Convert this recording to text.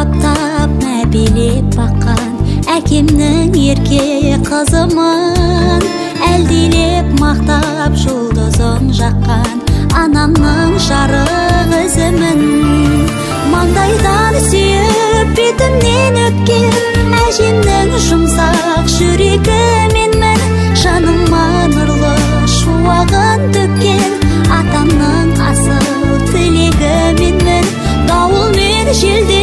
баптап мәбелеп баққан әкемнің ерке қызымын, әлдилеп мақтап жұлдызын жаққан анамның жарық ізімін. Маңдайдан сүйіп бетімнен өпкен әжемнің жұмсақ жүрегі менмін. Жаныма нұрлы шуағын төккен атамның асыл тілегі менмін. Дауыл мен желде